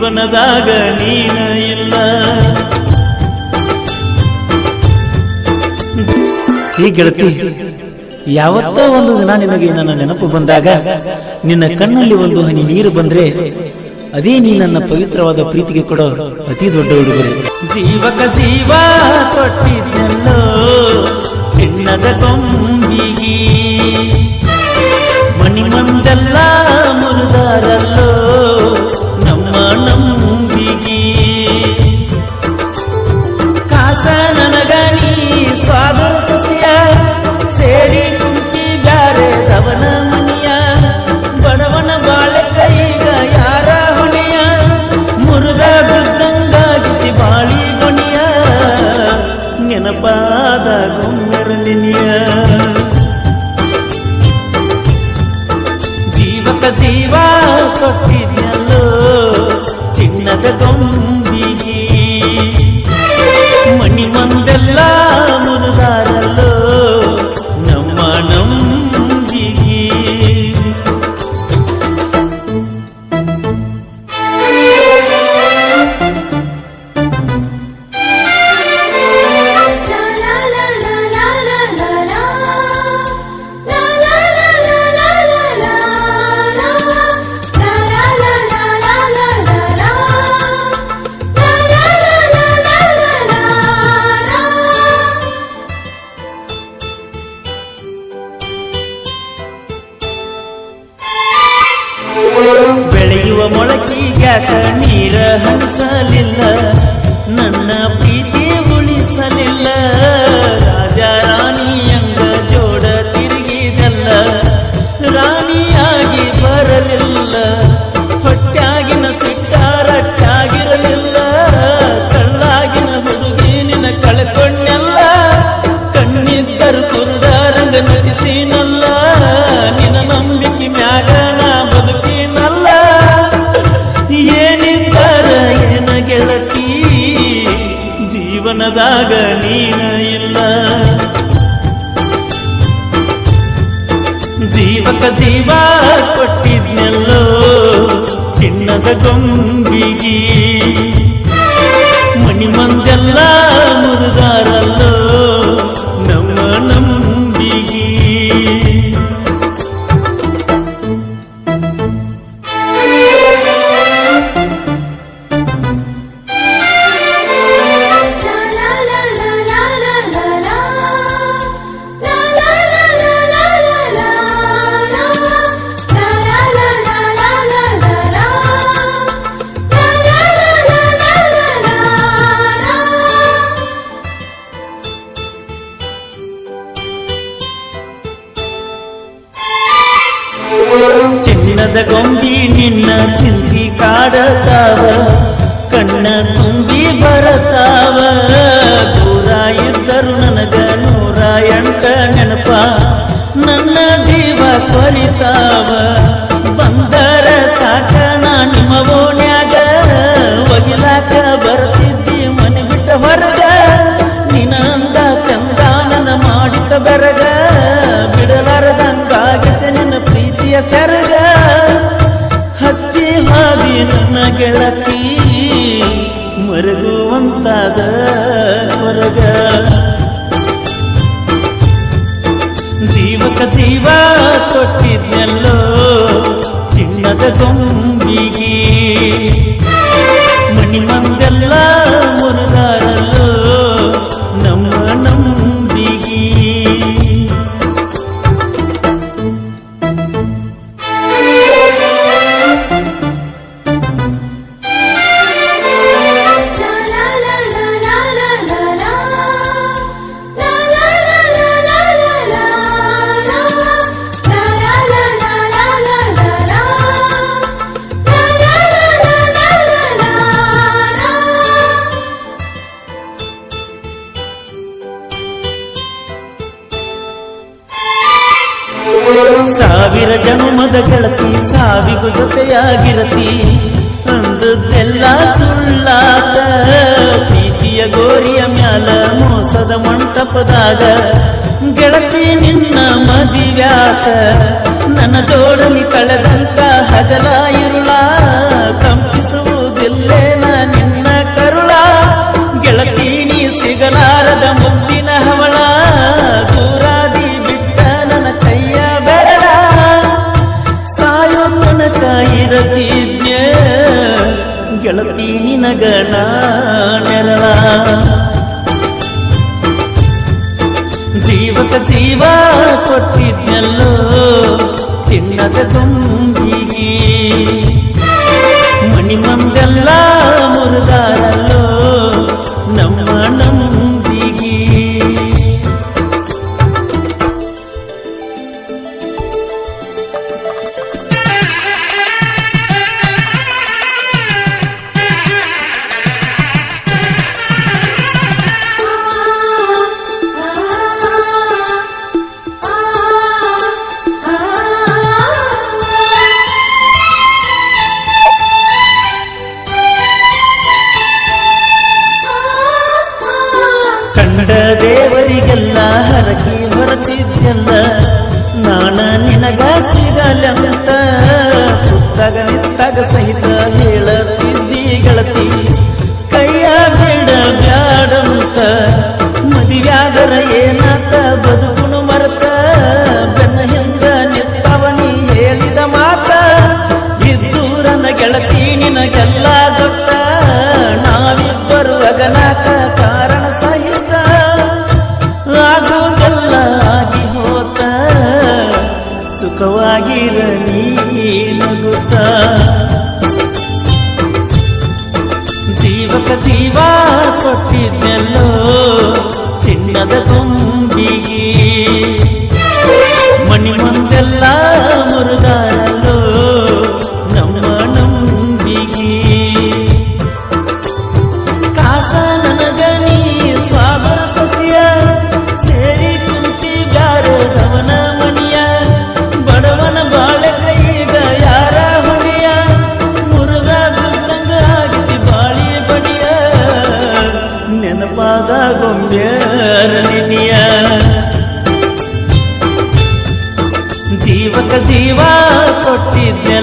ಜೀವನದಾಗ ನೀನ ಇಲ್ಲ. ಈ ಗೆಳತಿ, ಯಾವತ್ತೋ ಒಂದು ದಿನ ನಿನಗೆ ನನ್ನ ನೆನಪು ಬಂದಾಗ ನಿನ್ನ ಕಣ್ಣಲ್ಲಿ ಒಂದು ಹನಿ ನೀರು ಬಂದ್ರೆ ಅದೇ ನೀ ನನ್ನ ಪವಿತ್ರವಾದ ಪ್ರೀತಿಗೆ ಕೊಡೋ ಅತಿ ದೊಡ್ಡ ಉಡುಗೊರೆ. ಜೀವಕ ಜೀವ ಕೊಟ್ಟಿದ್ದೆಲ್ಲೋ ಚಿನ್ನದ ಕೊಂಬಿಗಿ, ಮಣಿಮಂದೆಲ್ಲ ಮುರಿದಾರಲ್ಲೋ ನಮ್ಮ ನಂಬಿಗಿ. ಕಾಸ ನನಗನಿ ಸ್ವಾದ ಸಸ್ಯ ಸೇರಿ ಕುಂತಿ ಬ್ಯಾರೆ ದವನ ಮನಿಯ, ಬಡವನ ಬಾಳೆ ಕೈಗ ಯಾರ ಹೊಣೆಯ, ಮುರುಗ ಬಿದ್ದಂಗಾಗಿತಿ ಬಾಳಿ ಗೊಣಿಯ, ನೆನಪಾದ ಗೊಮ್ಮೆರನಿಯ. ಜೀವಕ ಜೀವ ಕೊಟ್ಟಿದ್ನಲ್ಲೋ ಚಿನ್ನದ ಗೊಂಬಿಗಿ, ಮಣಿಮಂದೆಲ್ಲ ಮುರಿದಾರಲ್ಲೋ ನಮ್ಮ ನಂಬಿಗಿ. ಬೆಳೆಯುವ ಮೊಳಕಿಗ್ಯಾಕ ನೀರ ಹನಿಸಲಿಲ್ಲ, ನನ್ನ ಪ್ರೀತಿ ಉಳಿಸಲಿಲ್ಲ. ರಾಜ ರಾಣಿಯಂಗ ಜೋಡ ತಿರುಗಿದಲ್ಲ, ರಾಣಿಯಾಗಿ ಬರಲಿಲ್ಲ. ಹೊಟ್ಟಾಗಿನ ಸಿಟ್ಟಾರಟ್ಟಾಗಿರಲಿಲ್ಲ, ಕಳ್ಳಾಗಿನ ಹುಡುಗಿ ನಿನ್ನ ಕಳ್ಕೊಂಡೆಲ್ಲ. ಕಣ್ಣಿದ್ದರು ಕುರುಡರಂಗ ನಟಿಸಿನಲ್ಲ, ನಿನ್ನ ನಂಬಿಕೆ ಮ್ಯಾಗ ನಾ ಬದುಕಿನಲ್ಲ. ಏನಿದ್ದಾರ ಏನ ಗೆಳತಿ, ಜೀವನದಾಗ ನೀನ ಇಲ್ಲ. ಜೀವಕ ಜೀವ ಕೊಟ್ಟಿದ್ನೆಲ್ಲೋ ಚಿನ್ನದ ಗೊಂಬಿಗಿ, ಮಣಿಮಂದೆಲ್ಲ ಮುರಿದಾರಲ್ಲೋ ನಮ್ಮ ನಂಬಿಗಿ. ಚಿನ್ನದ ಗೊಂಬಿ ನಿನ್ನ ಚಿಂತಿ ಕಾಡತಾವ, ಕಣ್ಣ ತುಂಬಿ ಬರತಾವ. ದೂರ ಇದ್ದರು ನನಗ 108 ನೆನಪ, ನನ್ನ ಜೀವ ಕೊರಿತಾವ. ಬಂದರ ಸಾಕ ನಾ ನಿಮ್ಮ ಓಣ್ಯಾಗ, ಒಗಿಲಾಕ ಬರ್ತಿದ್ದಿ ಮನೆ ಬಿಟ್ಟ ಹೊರಗ. ನಿನ್ನಂದ ಚಂದ ನನ್ನ ಮಾಡಿತ ಬೆರಗ, ಬಿಡಲಾರದಂಗಾಗಿದೆ ನಿನ್ನ ಪ್ರೀತಿಯ ಸೆರಗ. ಹಚ್ಚಿ ಹಾದಿ ನನ್ನ ಗೆಳತಿ, ಮರಗುವಂತಾದ ಹೊರಗ. ಜೀವಕ ಜೀವ ಕೊಟ್ಟಿದ್ನೆಲ್ಲೋ ಚಿನ್ನದ ಗೊಂಬಿಗಿ, ಮಣಿಮಂದೆಲ್ಲ ಮುರಿದಾರಲ್ಲೋ ನಮ್ಮ ನಂಬಿಗಿ. ಸಾವಿರ ಜನ್ಮದ ಗೆಳತಿ, ಸಾವಿಗೂ ಜೊತೆಯಾಗಿರತಿ. ಅಂದದ್ದೆಲ್ಲ ಸುಳ್ಳಾತ, ಪ್ರೀತಿಯ ಗೋರಿಯ ಮ್ಯಾಲ ಮೋಸದ ಮಂಟಪದಾಗ. ಗೆಳತಿ ನಿನ್ನ ಮದಿವ್ಯಾತ, ನನ್ನ ಜೋಡಲಿ ಕಳೆದಂತ ಹಗಲ ಇರುಳ ಕಂಪಿಸುವುದಿಲ್ಲ ಜೀವ ಕೊಟ್ಟಿದ್ನಲ್ಲೋ ಚಿನ್ನದ ಗೊಂಬಿಗೆ ಮಣಿ ಮಂದೆಲ್ಲ ಮುರಿದಾರಲ್ಲೋ ನಮ್ಮ ನಂಬಿಗೆ ದೇವರಿಗೆಲ್ಲ ಹರಗಿ ಹೊರತಿದ್ದೆಲ್ಲ ನಾನ ನಿನಗ ಸಿಗಲಂತ ಪುಸ್ತಕ ನಿಂತಾಗ ಸಹಿತ ಹೇಳತಿದ್ದಿ ಗೆಳತಿ ಕೈಯ ಬೇಡ ಬ್ಯಾಡಂತ ಮದುವ್ಯಾದರ ಏನಾತ ಬದುಕುನು ಮರತ ಬೆನ್ನ ಹಿಂದ ನಿತ್ತವನಿ ಹೇಳಿದ ಮಾತ ಇದ್ದೂರನ ಗೆಳತಿ ನಿನಗೆಲ್ಲ ಗೊತ್ತ ನಾವಿಬ್ಬರು ಅಗನಾಕ ಕಾರಣ ಸಹಿತ ಆಗೋದೆಲ್ಲ ಆಗಿ ಹೋತ ಸುಖವಾಗಿರ ನೀನಗುತ್ತ ಜೀವಕ ಜೀವ ಕೊಟ್ಟಿದ್ದೆಲ್ಲೋ ಚಿನ್ನದ ಗೊಂಬಿಗೆ ಮಣಿ ಮಂದೆಲ್ಲ ಮುರುಗಾರಲ್ಲೋ ನಮ್ಮ ನಂಬಿಗೆ ಕಾಸ ನನಗ ನೀ ಸ್ವಾಬರ ಸಸಿಯ ಸೇರಿ ಕುಂತಿ ಬ್ಯಾರದವನ ಮಣಿಯ ಬಡವನ ಬಾಳೆ ಕೈಗ ಯಾರ ಹೊಣೆಯ ಮುರುಗ ಬಿದ್ದಂಗ ಆಗಿತಿ ಬಾಳಿ ಬಡಿಯ ನೆನಪಾದ ಗೊಂಬ್ಯಾರ ನಿನಿಯ ಜೀವಕ ಜೀವ ಕೊಟ್ಟಿದ್ದೆ